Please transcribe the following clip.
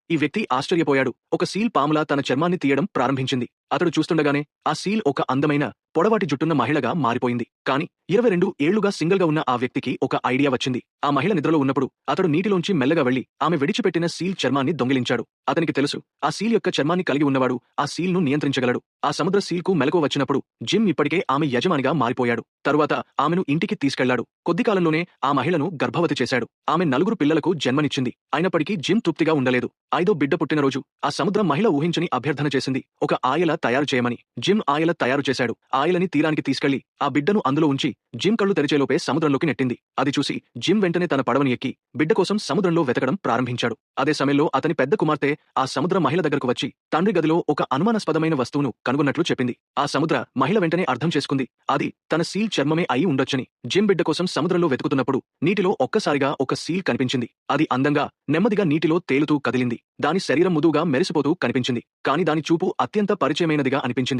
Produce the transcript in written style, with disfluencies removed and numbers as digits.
ఈ వ్యక్తి ఆశ్చర్యపోయాడు. ఒక సీల్ పాములా తన చర్మాన్ని తీయడం ప్రారంభించింది. అతడు చూస్తుండగానే ఆ సీల్ ఒక అందమైన, పొడవాటి జుట్టున్న మహిళగా మారిపోయింది. కాని 22 ఏళ్లుగా సింగిల్గా ఉన్న ఆ వ్యక్తికి ఒక ఐడియా వచ్చింది. ఆ మహిళ నిద్రలో ఉన్నప్పుడు అతడు నీటిలోంచి మెల్లగా వెళ్లి ఆమె విడిచిపెట్టిన సీల్ చర్మాన్ని దొంగిలించాడు. అతనికి తెలుసు, ఆ సీల్ యొక్క చర్మాన్ని కలిగి ఉన్నవాడు ఆ సీల్ను నియంత్రించగలడు. ఆ సముద్ర సీల్కు మెలకువ వచ్చినప్పుడు జిమ్ ఇప్పటికే ఆమె యజమానిగా మారిపోయాడు. తరువాత ఆమెను ఇంటికి తీసుకెళ్లాడు. కొద్ది కాలంలోనే ఆ మహిళను గర్భవతి చేశాడు. ఆమె 4 పిల్లలకు జన్మనిచ్చింది. అయినప్పటికీ జిమ్ తృప్తిగా ఉండలేదు. 5వ బిడ్డ పుట్టినరోజు ఆ సముద్ర మహిళ ఊహించని అభ్యర్థన చేసింది, ఒక ఆయల తయారు చేయమని. జిమ్ ఆయల తయారు చేశాడు. ఆయలని తీరానికి తీసుకెళ్లి ఆ బిడ్డను అందులో ఉంచి జిమ్ కళ్ళు తెరిచేలోపే సముద్రంలోకి నెట్టింది. అది చూసి జిమ్ వెంటనే తన పడవని ఎక్కి బిడ్డ కోసం సముద్రంలో వెతకడం ప్రారంభించాడు. అదే సమయంలో అతని పెద్ద కుమార్తె ఆ సముద్ర మహిళ దగ్గరకు వచ్చి తండ్రి గదిలో ఒక అనుమానాస్పదమైన వస్తువును కనుగొన్నట్లు చెప్పింది. ఆ సముద్ర మహిళ వెంటనే అర్థం చేసుకుంది, అది తన సీల్ చర్మమే అయి ఉండొచ్చని. జిమ్ బిడ్డ కోసం సముద్రంలో వెతుకుతున్నప్పుడు నీటిలో ఒక్కసారిగా ఒక సీల్ కనిపించింది. అది అందంగా, నెమ్మదిగా నీటిలో తేలుతూ కదిలింది. దాని శరీరం ముదుగా మెరిసిపోతూ కనిపించింది. కాని దాని చూపు అత్యంత పరిచయమైనదిగా అనిపించింది.